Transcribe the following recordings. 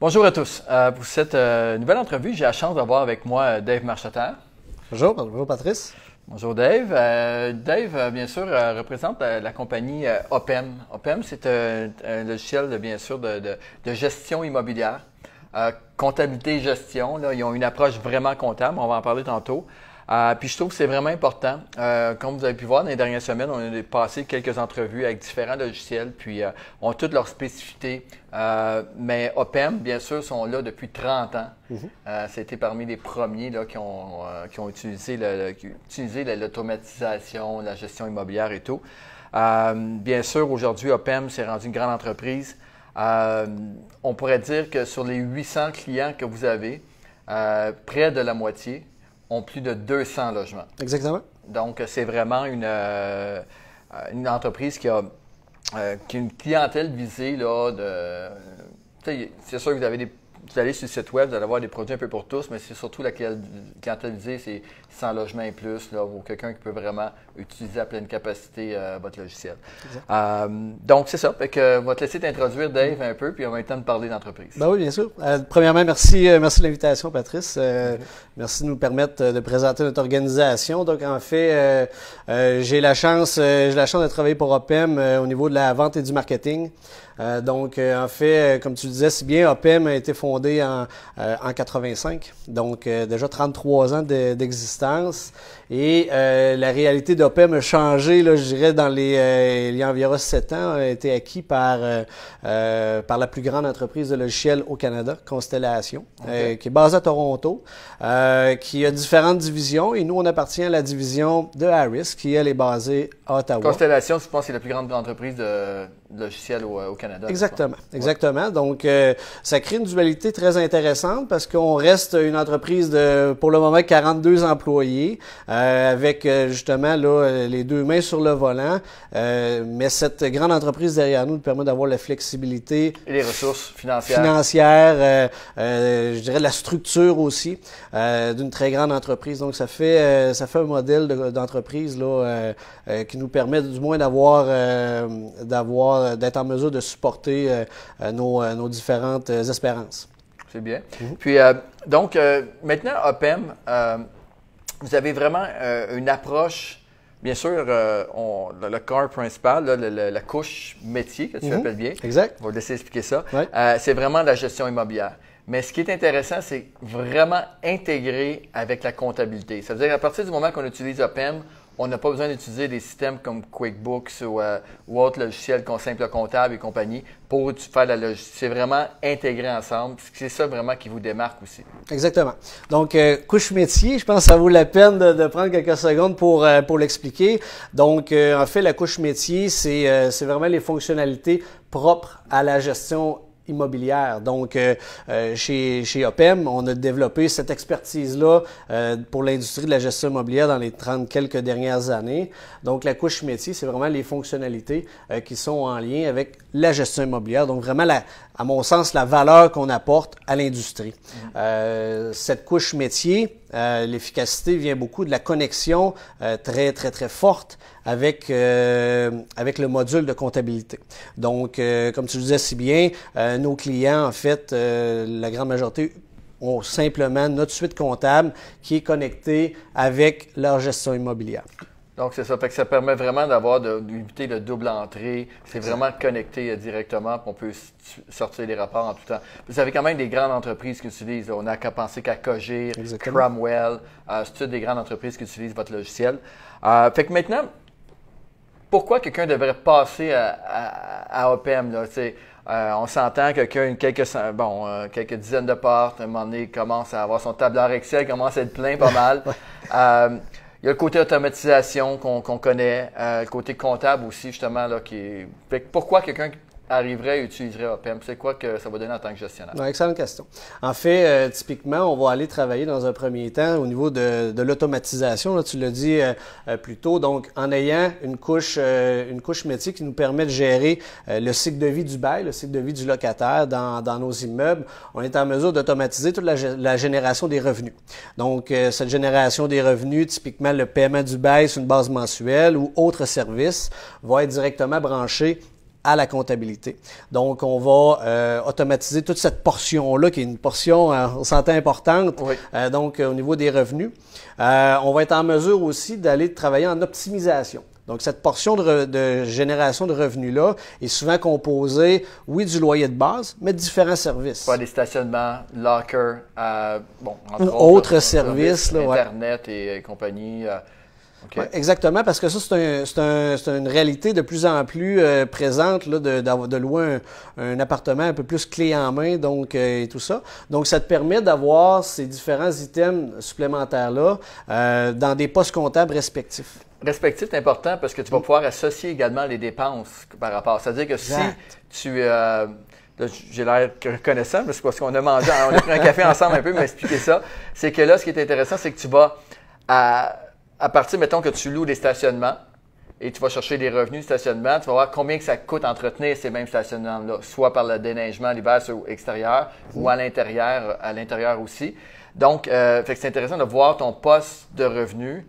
Bonjour à tous. Pour cette nouvelle entrevue, j'ai la chance d'avoir avec moi Dave Marcheterre. Bonjour Patrice. Bonjour Dave. Dave, bien sûr, représente la compagnie OPEM. OPEM, c'est un logiciel, bien sûr, de gestion immobilière. Comptabilité et gestion, là, ils ont une approche vraiment comptable, on va en parler tantôt. Puis je trouve que c'est vraiment important. Comme vous avez pu voir dans les dernières semaines, on a passé quelques entrevues avec différents logiciels, puis ont toutes leurs spécificités. Mais OPEM, bien sûr, sont là depuis 30 ans. C'était parmi les premiers là, qui ont utilisé l'automatisation, la gestion immobilière et tout. Bien sûr, aujourd'hui, OPEM s'est rendu une grande entreprise. On pourrait dire que sur les 800 clients que vous avez, près de la moitié ont plus de 200 logements. Exactement. Donc, c'est vraiment une entreprise qui a une clientèle visée. Là, c'est sûr que vous allez sur le site web, vous allez avoir des produits un peu pour tous, mais c'est surtout la clientèle visée, c'est 100 logements et plus, là, ou quelqu'un qui peut vraiment utiliser à pleine capacité votre logiciel. Donc, c'est ça. Fait que, on va te laisser t'introduire, Dave, un peu, puis on va avoir le temps de parler d'entreprise. Ben oui, bien sûr. Premièrement, merci de l'invitation, Patrice. Merci de nous permettre de présenter notre organisation. Donc, en fait, j'ai la chance de travailler pour OPEM au niveau de la vente et du marketing. Donc, en fait, comme tu le disais si bien, OPEM a été fondé en 85, donc déjà 33 ans d'existence. Et la réalité d'OPEM a changé, là, je dirais, il y a environ 7 ans, a été acquis par la plus grande entreprise de logiciels au Canada, Constellation, qui est basée à Toronto, qui a différentes divisions. Et nous, on appartient à la division de Harris, qui, elle, est basée à Ottawa. Constellation, je pense que c'est la plus grande entreprise de logiciels au Canada. Exactement. Donc, ça crée une dualité très intéressante parce qu'on reste une entreprise de, pour le moment, 42 employés, avec justement là les deux mains sur le volant. Mais cette grande entreprise derrière nous permet d'avoir la flexibilité et les ressources financières, je dirais la structure aussi d'une très grande entreprise. Donc, ça fait un modèle d'entreprise là qui nous permet du moins d'être en mesure de supporter nos différentes espérances. C'est bien. Puis, donc, maintenant, OPEM, vous avez vraiment une approche, bien sûr, le corps principal, là, la couche métier, que tu appelles bien. Exact. On va te laisser expliquer ça. Ouais. C'est vraiment la gestion immobilière. Mais ce qui est intéressant, c'est vraiment intégrer avec la comptabilité. Ça veut dire qu'à partir du moment qu'on utilise OPEM, on n'a pas besoin d'utiliser des systèmes comme QuickBooks ou autres logiciels comme Simple Comptable et compagnie pour faire la logistique. C'est vraiment intégré ensemble. C'est ça vraiment qui vous démarque aussi. Exactement. Donc, couche métier, je pense que ça vaut la peine de prendre quelques secondes pour l'expliquer. Donc, en fait, la couche métier, c'est vraiment les fonctionnalités propres à la gestion immobilière. Donc, chez OPEM, on a développé cette expertise-là pour l'industrie de la gestion immobilière dans les 30 quelques dernières années. Donc, la couche métier, c'est vraiment les fonctionnalités qui sont en lien avec la gestion immobilière. Donc, vraiment, à mon sens, la valeur qu'on apporte à l'industrie. Cette couche métier, l'efficacité vient beaucoup de la connexion très forte avec le module de comptabilité. Donc, comme tu le disais si bien, nos clients, en fait, la grande majorité ont simplement notre suite comptable qui est connectée avec leur gestion immobilière. Donc, c'est ça. Fait que ça permet vraiment d'éviter le double entrée. C'est vraiment connecté directement, puis on peut sortir les rapports en tout temps. Vous avez quand même des grandes entreprises qui utilisent. On n'a qu'à penser qu'à Cogir, Cromwell. C'est toutes des grandes entreprises qui utilisent votre logiciel. Fait que maintenant, pourquoi quelqu'un devrait passer à OPEM, là? On s'entend que quelques dizaines de portes, à un moment donné, commence à avoir son tableur Excel, commence à être plein pas mal. Il y a le côté automatisation qu'on connaît, le côté comptable aussi, justement, là, Fait que pourquoi quelqu'un arriverait et utiliserait OPEM? C'est quoi que ça va donner en tant que gestionnaire? Excellente question. En fait, typiquement, on va aller travailler dans un premier temps au niveau de l'automatisation. Là, tu l'as dit plus tôt. Donc, en ayant une couche métier qui nous permet de gérer le cycle de vie du bail, le cycle de vie du locataire dans nos immeubles, on est en mesure d'automatiser toute la génération des revenus. Donc, cette génération des revenus, typiquement le paiement du bail sur une base mensuelle ou autre service, va être directement branché à la comptabilité. Donc, on va automatiser toute cette portion-là, qui est une portion, on s'entend importante, oui. Donc au niveau des revenus. On va être en mesure aussi d'aller travailler en optimisation. Donc, cette portion de génération de revenus-là est souvent composée, oui, du loyer de base, mais de différents services. Pas des stationnements, locker, bon, entre autres services, là, Internet et compagnie. Okay. Ouais, exactement, parce que ça, c'est une réalité de plus en plus présente là, de louer un appartement un peu plus clé en main, donc et tout ça. Donc, ça te permet d'avoir ces différents items supplémentaires-là dans des postes comptables respectifs. Respectif, c'est important parce que tu vas pouvoir associer également les dépenses par rapport. C'est-à-dire que exact. Si tu... là, j'ai l'air reconnaissant, mais c'est parce qu'on a mangé, on a pris un café ensemble un peu, m'expliquer ça. C'est que là, ce qui est intéressant, c'est que tu vas... À partir, mettons que tu loues des stationnements et tu vas chercher des revenus de stationnement, tu vas voir combien que ça coûte entretenir ces mêmes stationnements-là, soit par le déneigement l'hiver sur extérieur ou à l'intérieur aussi. Donc, fait que c'est intéressant de voir ton poste de revenus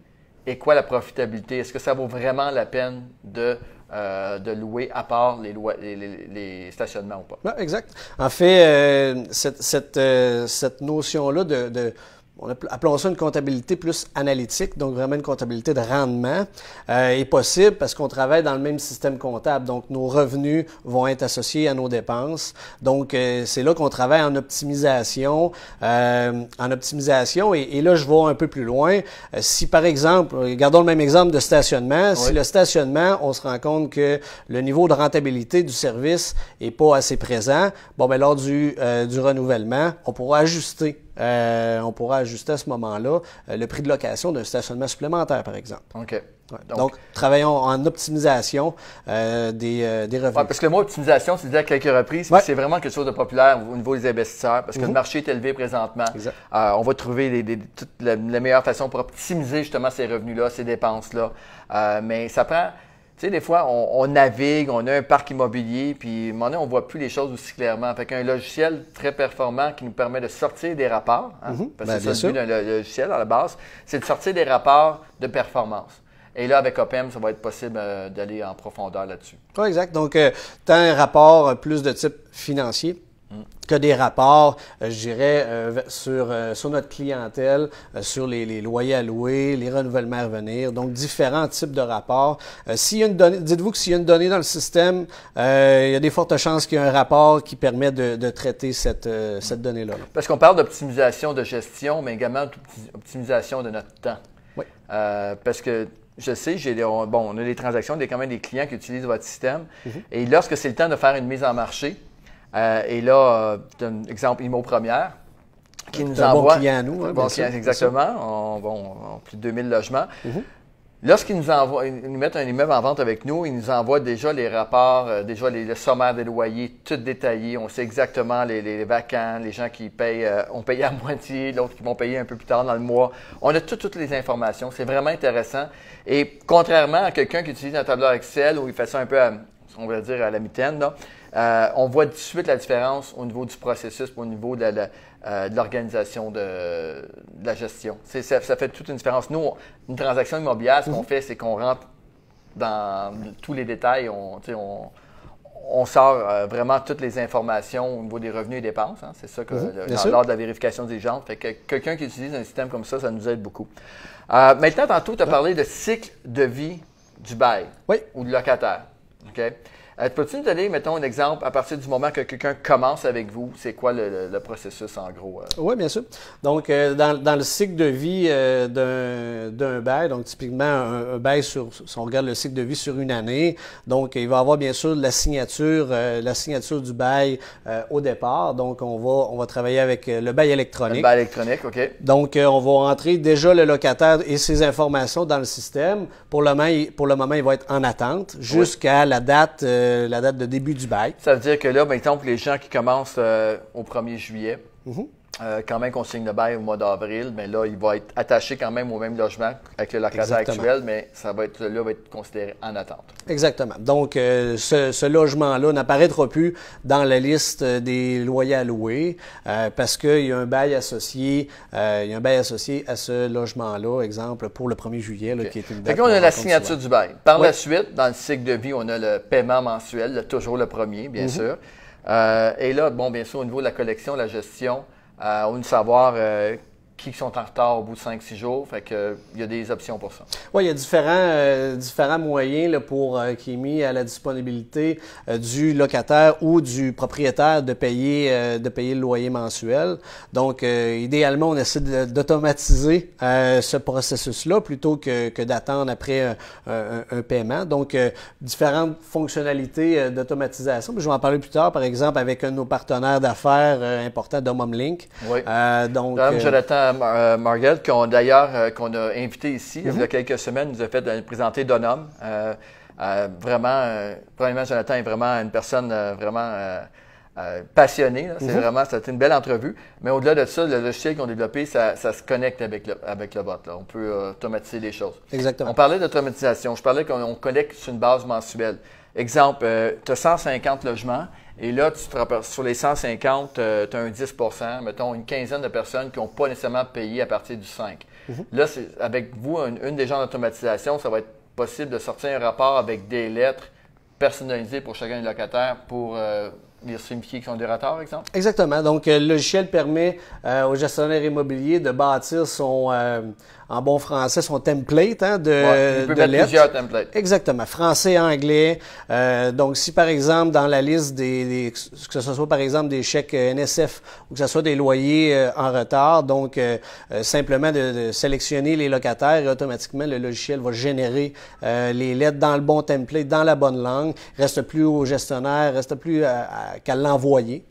et quoi la profitabilité. Est-ce que ça vaut vraiment la peine de louer à part les stationnements ou pas? Oui, exact. En fait, cette notion-là appelons ça une comptabilité plus analytique, donc vraiment une comptabilité de rendement, est possible parce qu'on travaille dans le même système comptable. Donc, nos revenus vont être associés à nos dépenses. Donc, c'est là qu'on travaille en optimisation. Et là, je vais un peu plus loin. Si, par exemple, regardons le même exemple de stationnement. Oui. Si le stationnement, on se rend compte que le niveau de rentabilité du service est pas assez présent, bon, ben lors du renouvellement, on pourra ajuster à ce moment-là le prix de location d'un stationnement supplémentaire, par exemple. OK. Ouais. Donc, travaillons en optimisation des revenus. Ouais, parce que le mot optimisation, tu disais à quelques reprises, ouais. C'est vraiment quelque chose de populaire au niveau des investisseurs, parce que le marché est élevé présentement. On va trouver toutes les meilleures façons pour optimiser justement ces revenus-là, ces dépenses-là. Mais ça prend... Tu sais, des fois, on navigue, on a un parc immobilier, puis à un moment donné, on ne voit plus les choses aussi clairement. Fait qu'un logiciel très performant qui nous permet de sortir des rapports, parce que c'est ça le but d'un logiciel à la base, c'est de sortir des rapports de performance. Et là, avec OPEM, ça va être possible d'aller en profondeur là-dessus. Oui, exact. Donc, tu as un rapport plus de type financier que des rapports, je dirais, sur notre clientèle, sur les loyers à louer, les renouvellements à venir, donc différents types de rapports. S'il y a une donnée, dites-vous que s'il y a une donnée dans le système, il y a des fortes chances qu'il y ait un rapport qui permet de traiter cette donnée-là. Parce qu'on parle d'optimisation de gestion, mais également d'optimisation de notre temps. Oui. Parce que je sais, on a des transactions, quand même des clients qui utilisent votre système. Et lorsque c'est le temps de faire une mise en marché, et là, un exemple Immo Première, qui nous envoie... Bon client à nous. Hein, bon client, exactement. On plus de 2000 logements. Lorsqu'ils nous mettent un immeuble en vente avec nous, ils nous envoient déjà les rapports, déjà le sommaire des loyers, tout détaillé. On sait exactement les vacants, les gens qui payent, ont payé à moitié, d'autres qui vont payer un peu plus tard dans le mois. On a toutes les informations. C'est vraiment intéressant. Et contrairement à quelqu'un qui utilise un tableur Excel où il fait ça un peu, on va dire, à la mitaine, là, on voit tout de suite la différence au niveau du processus, au niveau de l'organisation de la gestion. Ça fait toute une différence. Nous, une transaction immobilière, ce qu'on fait, c'est qu'on rentre dans tous les détails. On sort vraiment toutes les informations au niveau des revenus et dépenses. Hein. C'est ça que lors de la vérification des gens. Fait que quelqu'un qui utilise un système comme ça nous aide beaucoup. Maintenant, tantôt, tu as parlé de cycle de vie du bail ou du locataire. Okay? Peux-tu nous donner, mettons, un exemple à partir du moment que quelqu'un commence avec vous? C'est quoi le processus en gros? Oui, bien sûr. Donc, dans le cycle de vie d'un bail, donc typiquement un bail si on regarde le cycle de vie sur une année, donc il va y avoir bien sûr la signature du bail au départ. Donc, on va travailler avec le bail électronique. Le bail électronique, OK. Donc, on va rentrer déjà le locataire et ses informations dans le système. Pour le moment, il va être en attente jusqu'à la date de début du bail. Ça veut dire que là, par exemple, les gens qui commencent au 1er juillet, quand même qu'on signe le bail au mois d'avril, mais là, il va être attaché quand même au même logement avec le locataire actuel, mais celui-là va être considéré en attente. Exactement. Donc, ce logement-là n'apparaîtra plus dans la liste des loyers à louer parce qu'il y a un bail associé, à ce logement-là, exemple, pour le 1er juillet, là, qui est une date. Fait qu'on a la signature du bail. Par la suite, dans le cycle de vie, on a le paiement mensuel, toujours le premier, bien sûr. Et là, bon, bien sûr, au niveau de la collection, la gestion, on veut savoir qui sont en retard au bout de 5-6 jours. Fait que, il y a des options pour ça. Oui, il y a différents moyens là, qui est mis à la disponibilité du locataire ou du propriétaire de payer le loyer mensuel. Donc, idéalement, on essaie d'automatiser ce processus-là plutôt que d'attendre après un paiement. Donc, différentes fonctionnalités d'automatisation. Je vais en parler plus tard, par exemple, avec un de nos partenaires d'affaires importants, Domumlink. Oui. Donc, Jonathan Margell, qu'on a invité ici il y a quelques semaines, nous a fait présenter Donum. Premièrement, Jonathan est vraiment une personne passionnée. C'était une belle entrevue. Mais au-delà de ça, le logiciel qu'ils ont développé, ça se connecte avec le bot. Là. On peut automatiser les choses. Exactement. On parlait d'automatisation. Je parlais qu'on connecte sur une base mensuelle. Exemple, tu as 150 logements. Et là, sur les 150, tu as un 10 mettons une quinzaine de personnes qui n'ont pas nécessairement payé à partir du 5. Là, avec vous, une des genres d'automatisation, ça va être possible de sortir un rapport avec des lettres personnalisées pour chacun des locataires pour les signifier qu'ils sont des retards, exemple? Exactement. Donc, le logiciel permet au gestionnaire immobilier de bâtir en bon français, son template il peut mettre lettres. Plusieurs templates. Exactement. Français, anglais. Donc, si par exemple, dans la liste que ce soit par exemple des chèques NSF ou que ce soit des loyers en retard, donc simplement de sélectionner les locataires et automatiquement, le logiciel va générer les lettres dans le bon template, dans la bonne langue. Reste plus au gestionnaire, reste plus qu'à l'envoyer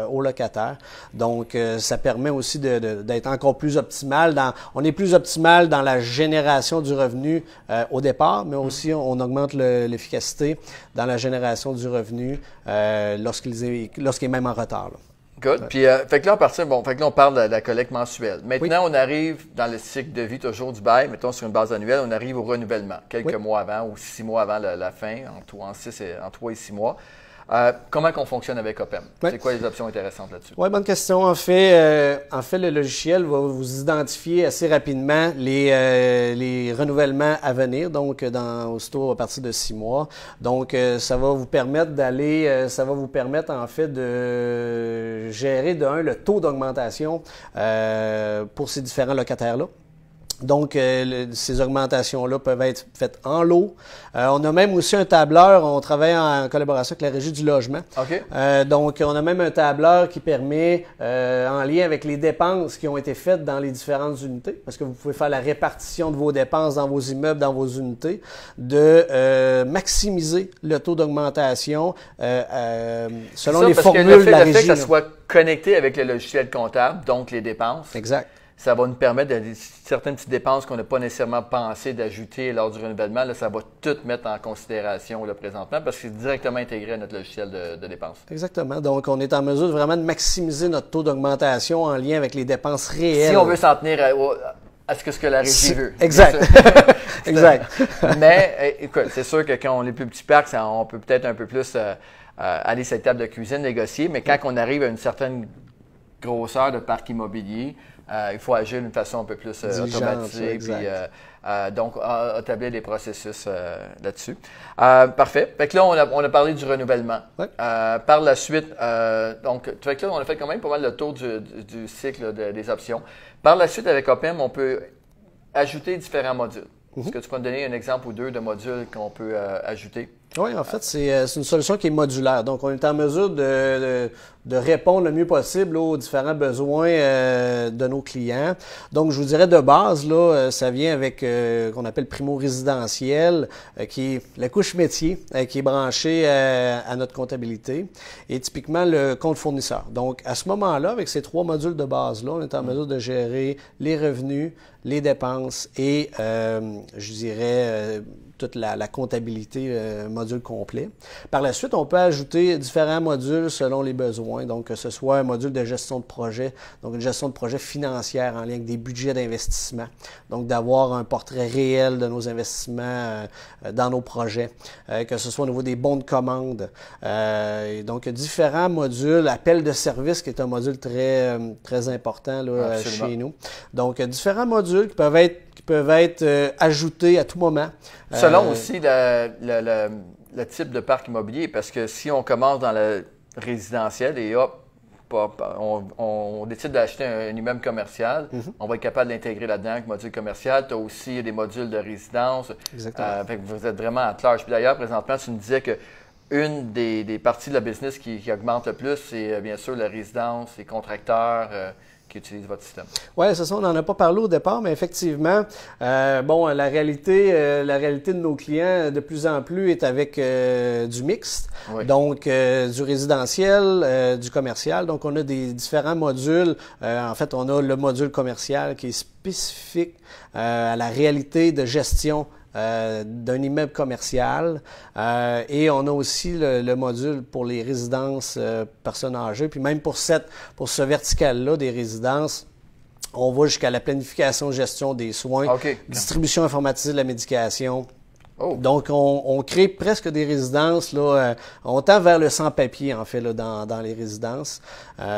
au locataire. Donc, ça permet aussi d'être encore plus optimal. On est plus optimal dans la génération du revenu au départ, mais aussi on augmente l'efficacité dans la génération du revenu lorsqu'il est même en retard. Là. Good. Puis, fait que là, on parle de la collecte mensuelle. Maintenant, on arrive dans le cycle de vie toujours du bail, mettons sur une base annuelle, on arrive au renouvellement, quelques mois avant ou 6 mois avant la fin, en 3 et 6 mois. Comment on fonctionne avec OPEM? C'est quoi les options intéressantes là-dessus? Oui, bonne question. En fait, le logiciel va vous identifier assez rapidement les renouvellements à venir, donc aussitôt à partir de 6 mois. Donc, ça va vous permettre en fait de gérer le taux d'augmentation pour ces différents locataires-là. Donc, ces augmentations-là peuvent être faites en lot. On a même aussi un tableur. On travaille en collaboration avec la Régie du logement. Okay. Donc, on a même un tableur qui permet, en lien avec les dépenses qui ont été faites dans les différentes unités, parce que vous pouvez faire la répartition de vos dépenses dans vos immeubles, dans vos unités, de maximiser le taux d'augmentation selon les formules de la Régie. Le fait que ça soit connecté avec le logiciel comptable, donc les dépenses. Exact. Ça va nous permettre certaines petites dépenses qu'on n'a pas nécessairement pensé d'ajouter lors du renouvellement. Là, ça va tout mettre en considération là, présentement parce que c'est directement intégré à notre logiciel de dépenses. Exactement. Donc, on est en mesure vraiment de maximiser notre taux d'augmentation en lien avec les dépenses réelles. Si on veut s'en tenir à ce que la Régie veut. Exact. Exact. Mais, écoute, c'est sûr que quand on est plus petit parc, on peut peut-être un peu plus aller sur la table de cuisine, négocier, mais quand on arrive à une certaine grosseur de parc immobilier, il faut agir d'une façon un peu plus automatisée, donc établir des processus là-dessus. Parfait. Fait que là, on a parlé du renouvellement. Ouais. Par la suite, fait que là, on a fait quand même pas mal le tour du cycle des options. Par la suite, avec OPEM, on peut ajouter différents modules. Est-ce que tu peux me donner un exemple ou deux de modules qu'on peut ajouter? Oui, en fait, c'est une solution qui est modulaire. Donc, on est en mesure de répondre le mieux possible aux différents besoins de nos clients. Donc, je vous dirais de base, là, ça vient avec qu'on appelle primo résidentiel, qui est la couche métier, qui est branchée à notre comptabilité, et typiquement le compte fournisseur. Donc, à ce moment-là, avec ces 3 modules de base-là, on est en mesure de gérer les revenus, les dépenses et, je dirais, toute la comptabilité modulaire module complet. Par la suite, on peut ajouter différents modules selon les besoins, donc que ce soit un module de gestion de projet, donc une gestion de projet financière en lien avec des budgets d'investissement, donc d'avoir un portrait réel de nos investissements dans nos projets, que ce soit au niveau des bons de commande, donc différents modules, appel de service qui est un module très important là, chez nous. Donc différents modules qui peuvent être ajoutés à tout moment. Selon aussi le type de parc immobilier, parce que si on commence dans le résidentiel et hop, on décide d'acheter un immeuble commercial, on va être capable d'intégrer là-dedans avec module commercial. Tu as aussi des modules de résidence. Exactement. Vous êtes vraiment à large. Puis d'ailleurs, présentement, tu me disais que une des parties de la business qui augmente le plus, c'est bien sûr la résidence, les contracteurs qui utilisent votre système. Oui, c'est ça, on n'en a pas parlé au départ, mais effectivement, la réalité de nos clients de plus en plus est avec du mixte, oui. Donc du résidentiel, du commercial. Donc on a des différents modules. En fait, on a le module commercial qui est spécifique à la réalité de gestion d'un immeuble commercial et on a aussi le module pour les résidences personnes âgées, puis même pour ce vertical-là des résidences, on va jusqu'à la planification, gestion des soins, distribution informatisée de la médication. Oh. Donc, on crée presque des résidences, là, on tend vers le sans-papier, en fait, là, dans les résidences.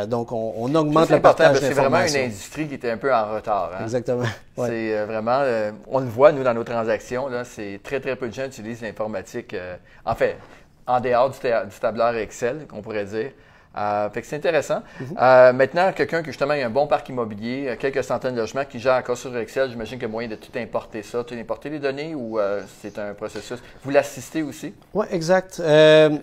Donc, on augmente le partage d'informations. C'est vraiment une industrie qui était un peu en retard. Hein? Exactement. Ouais. C'est vraiment, on le voit, nous, dans nos transactions, là, c'est très peu de gens utilisent l'informatique, en fait, en dehors du tableur Excel, qu'on pourrait dire. Fait que c'est intéressant. Maintenant, quelqu'un qui justement a un bon parc immobilier, quelques centaines de logements qui gère encore sur Excel, j'imagine qu'il y a moyen de tout importer ça, tout importer les données ou c'est un processus. Vous l'assistez aussi? Oui, exact.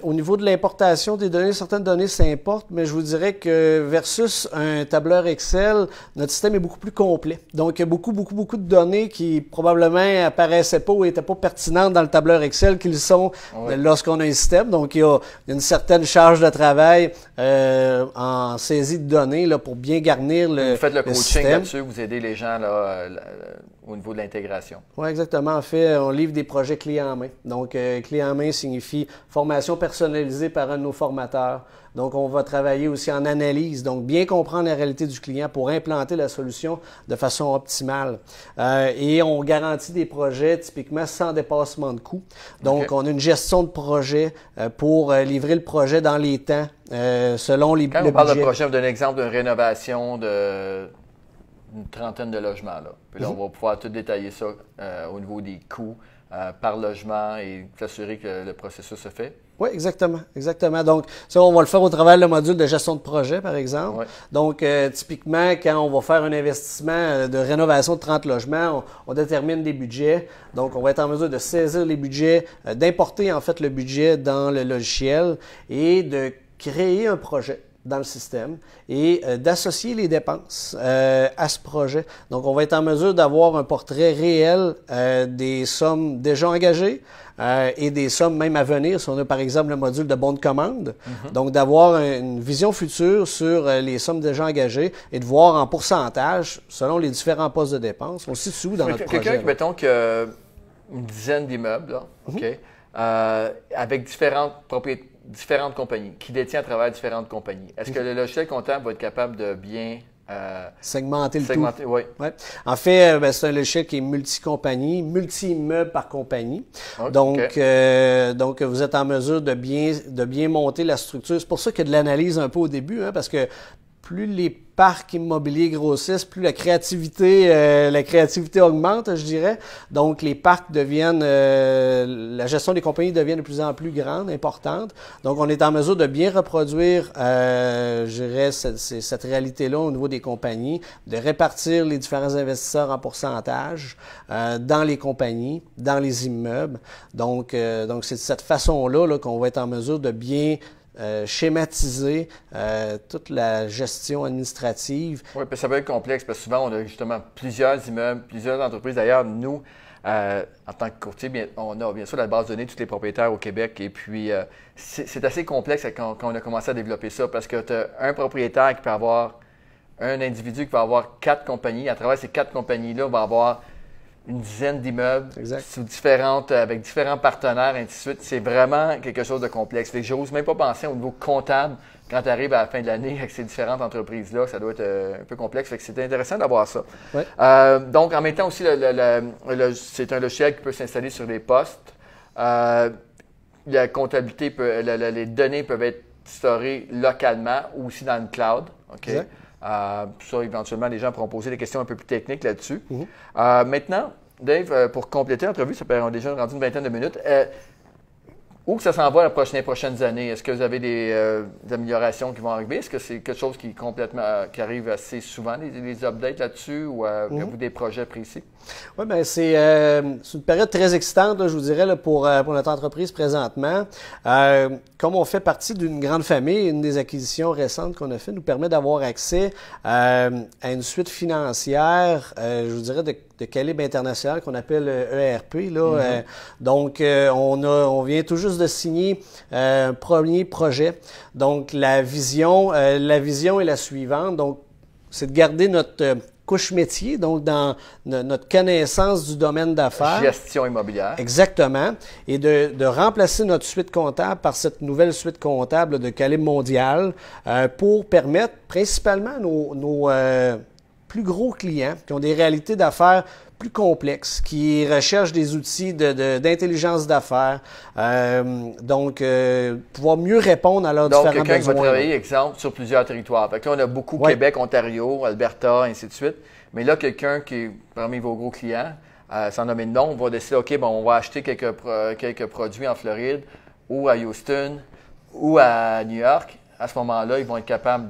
Au niveau de l'importation des données, certaines données s'importent, mais je vous dirais que versus un tableur Excel, notre système est beaucoup plus complet. Donc, il y a beaucoup de données qui probablement apparaissaient pas ou n'étaient pas pertinentes dans le tableur Excel qu'ils sont lorsqu'on a un système. Donc, il y a une certaine charge de travail en saisie de données là, pour bien garnir le Vous faites le coaching système. là-dessus, vous aidez les gens là, au niveau de l'intégration. Oui, exactement. En fait, on livre des projets clés en main. Donc, clé en main signifie formation personnalisée par un de nos formateurs. Donc, on va travailler aussi en analyse, donc bien comprendre la réalité du client pour implanter la solution de façon optimale. Et on garantit des projets typiquement sans dépassement de coûts. Donc, on a une gestion de projet pour livrer le projet dans les temps selon les Quand on parle de projet, on donne l'exemple d'une rénovation d'une trentaine de logements. Là. Puis là, on va pouvoir tout détailler ça au niveau des coûts par logement et s'assurer que le processus se fait. Oui, exactement. Donc, ça, on va le faire au travers le module de gestion de projet, par exemple. Ouais. Donc, typiquement, quand on va faire un investissement de rénovation de 30 logements, on détermine des budgets. Donc, on va être en mesure de saisir les budgets, d'importer, en fait, le budget dans le logiciel et de créer un projet dans le système et d'associer les dépenses à ce projet. Donc, on va être en mesure d'avoir un portrait réel des sommes déjà engagées et des sommes même à venir. Si on a, par exemple, le module de bons de commande, donc d'avoir une vision future sur les sommes déjà engagées et de voir en pourcentage, selon les différents postes de dépenses, on se situe dans notre projet. Quelqu'un, mettons, qui a une dizaine d'immeubles, avec différentes compagnies, qui détient à travers différentes compagnies. Est-ce que le logiciel comptable va être capable de bien segmenter le tout? Oui. Ouais. En fait, c'est un logiciel qui est multi-compagnie, multi-immeubles par compagnie. Okay. Donc, vous êtes en mesure de bien monter la structure. C'est pour ça qu'il y a de l'analyse un peu au début, parce que plus les parcs immobiliers grossissent, plus la créativité augmente, je dirais. Donc, les parcs deviennent, la gestion des compagnies devient de plus en plus grande, importante. Donc, on est en mesure de bien reproduire, je dirais, cette réalité-là au niveau des compagnies, de répartir les différents investisseurs en pourcentage dans les compagnies, dans les immeubles. Donc c'est de cette façon-là qu'on va être en mesure de bien schématiser toute la gestion administrative. Oui, puis ça peut être complexe parce que souvent, on a justement plusieurs immeubles, plusieurs entreprises. D'ailleurs, nous, en tant que courtier, on a bien sûr la base de données de tous les propriétaires au Québec. Et puis, c'est assez complexe quand on a commencé à développer ça parce que tu as un propriétaire qui peut avoir, un individu qui va avoir 4 compagnies. À travers ces 4 compagnies-là, on va avoir une dizaine d'immeubles avec différents partenaires, ainsi de suite. C'est vraiment quelque chose de complexe. Je n'ose même pas penser au niveau comptable quand tu arrives à la fin de l'année avec ces différentes entreprises-là. Ça doit être un peu complexe. Fait que c'est intéressant d'avoir ça. Ouais. Donc, en même temps aussi, c'est un logiciel qui peut s'installer sur les postes. La comptabilité, les données peuvent être storées localement ou aussi dans le cloud. Okay? Ça, éventuellement, les gens pourront poser des questions un peu plus techniques là-dessus. Maintenant, Dave, pour compléter l'entrevue, ça peut être déjà rendu une vingtaine de minutes. Où que ça s'en va les prochaines années? Est-ce que vous avez des améliorations qui vont arriver? Est-ce que c'est quelque chose qui qui arrive assez souvent, les updates là-dessus, ou avez-vous des projets précis? Oui, bien, c'est une période très excitante, là, je vous dirais, là, pour notre entreprise présentement. Comme on fait partie d'une grande famille, une des acquisitions récentes qu'on a fait nous permet d'avoir accès à une suite financière, je vous dirais, de calibre international qu'on appelle ERP. Là. Donc, on vient tout juste de signer un premier projet. Donc, la vision est la suivante. Donc, c'est de garder notre couche métier, donc dans notre connaissance du domaine d'affaires. Gestion immobilière. Exactement. Et de remplacer notre suite comptable par cette nouvelle suite comptable de calibre mondial pour permettre principalement nos plus gros clients qui ont des réalités d'affaires plus complexes, qui recherchent des outils d'intelligence d'affaires, donc pouvoir mieux répondre à leurs différents besoins. Donc, quelqu'un qui va travailler, exemple, sur plusieurs territoires. Fait que là, on a beaucoup Québec, Ontario, Alberta, ainsi de suite. Mais là, quelqu'un qui est parmi vos gros clients, sans nommer de nom, on va décider, OK, bon, on va acheter quelques produits en Floride ou à Houston ou à New York. À ce moment-là, ils vont être capables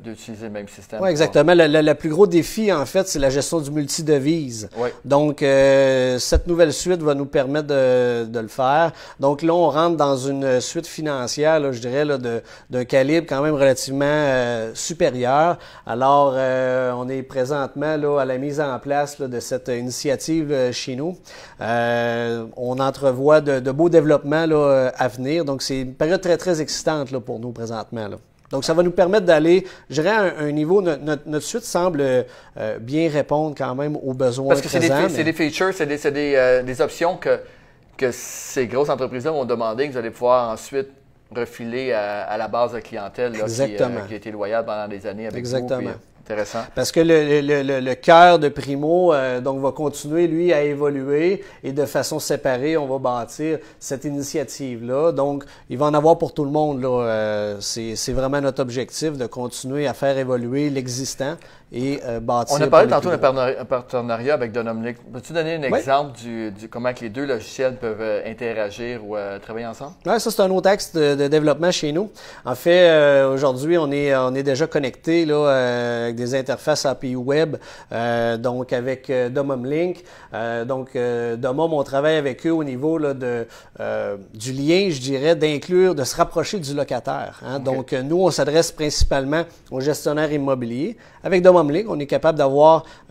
d'utiliser le même système. Oui, exactement. Le plus gros défi, en fait, c'est la gestion du multidevise. Oui. Donc, cette nouvelle suite va nous permettre de le faire. Donc là, on rentre dans une suite financière, là, je dirais, là, d'un calibre quand même relativement supérieur. Alors, on est présentement là, à la mise en place là, de cette initiative chez nous. On entrevoit de beaux développements là, à venir. Donc, c'est une période très, très excitante là, pour nous présentement. Là. Donc, ça va nous permettre d'aller, je dirais, à un niveau, notre suite semble bien répondre quand même aux besoins présents. Parce que c'est des features, c'est des options que ces grosses entreprises-là vont demander, que vous allez pouvoir ensuite refiler à la base de clientèle là, qui a été loyale pendant des années avec vous. Puis, intéressant. Parce que le cœur de Primo donc va continuer, lui, à évoluer et de façon séparée, on va bâtir cette initiative-là. Donc, il va en avoir pour tout le monde. Là. C'est vraiment notre objectif de continuer à faire évoluer l'existant et bâtir. On a parlé tantôt d'un partenariat avec Donomlink. Peux-tu donner un exemple du comment que les deux logiciels peuvent interagir ou travailler ensemble? Oui, ça, c'est un autre axe de développement chez nous. En fait, aujourd'hui, on est déjà connecté là, avec des interfaces API Web, donc avec Donomlink. Domom, on travaille avec eux au niveau là, du lien, je dirais, de se rapprocher du locataire. Hein? Okay. Donc, nous, on s'adresse principalement aux gestionnaires immobiliers. Avec Domomlink, on est capable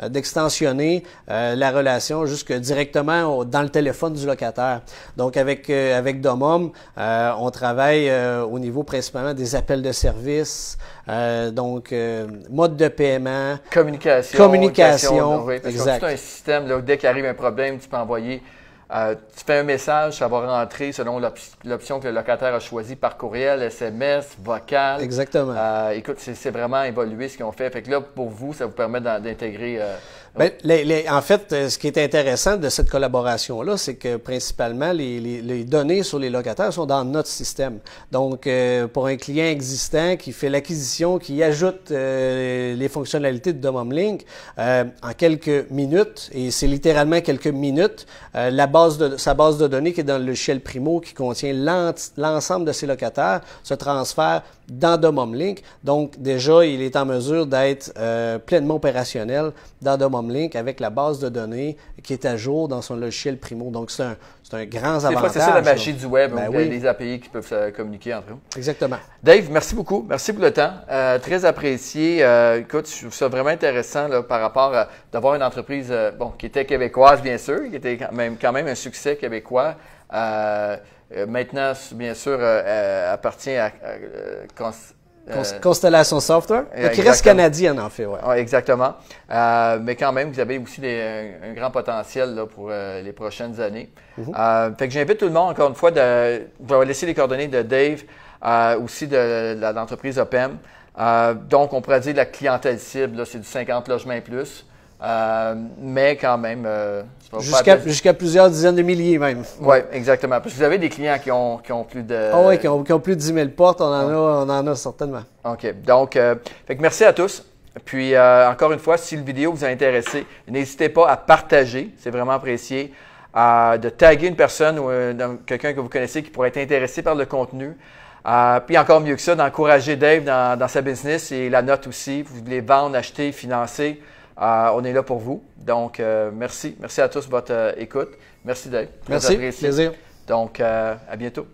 d'extensionner la relation jusque directement dans le téléphone du locataire. Donc, avec Domom, on travaille au niveau principalement des appels de service, mode de paiement. Communication. Oui, parce exact. Que c'est un système, là, dès qu'il arrive un problème, tu peux envoyer, tu fais un message, ça va rentrer selon l'option que le locataire a choisie par courriel, SMS, vocal. Exactement. Écoute, c'est vraiment évolué ce qu'ils ont fait. Fait que là, pour vous, ça vous permet d'intégrer... en fait, ce qui est intéressant de cette collaboration-là, c'est que principalement, les données sur les locataires sont dans notre système. Donc, pour un client existant qui fait l'acquisition, qui ajoute les fonctionnalités de Domomlink, en quelques minutes, et c'est littéralement quelques minutes, sa base de données qui est dans le logiciel Primo, qui contient l'ensemble de ses locataires, se transfère dans Domomlink. Donc, déjà, il est en mesure d'être pleinement opérationnel dans Domomlink avec la base de données qui est à jour dans son logiciel Primo. Donc, c'est un grand avantage. C'est ça la magie du web, oui. Les API qui peuvent communiquer entre eux. Exactement. Dave, merci beaucoup. Merci pour le temps. Très apprécié. Écoute, je trouve ça vraiment intéressant là, par rapport à d'avoir une entreprise qui était québécoise, bien sûr, qui était quand même un succès québécois. Maintenant, bien sûr, appartient à Constellation Software, qui reste canadienne en fait. Ouais. Ouais, exactement. Mais quand même, vous avez aussi un grand potentiel là, pour les prochaines années. Fait que j'invite tout le monde, encore une fois, je vais laisser les coordonnées de Dave, aussi de l'entreprise OPEM. Donc, on pourrait dire que la clientèle cible, c'est du 50 logements et plus. Mais quand même, jusqu'à plusieurs dizaines de milliers même. Oui, exactement. Parce que vous avez des clients qui ont plus de... Ah oui, qui ont plus de 10 000 portes, on en a certainement. OK. Donc, fait que merci à tous. Puis, encore une fois, si le vidéo vous a intéressé, n'hésitez pas à partager, c'est vraiment apprécié, de taguer une personne ou quelqu'un que vous connaissez qui pourrait être intéressé par le contenu. Puis encore mieux que ça, d'encourager Dave dans sa business et la note aussi. Vous voulez vendre, acheter, financer, on est là pour vous. Donc, merci. Merci à tous pour votre écoute. Merci Dave. Merci, plaisir. Donc, à bientôt.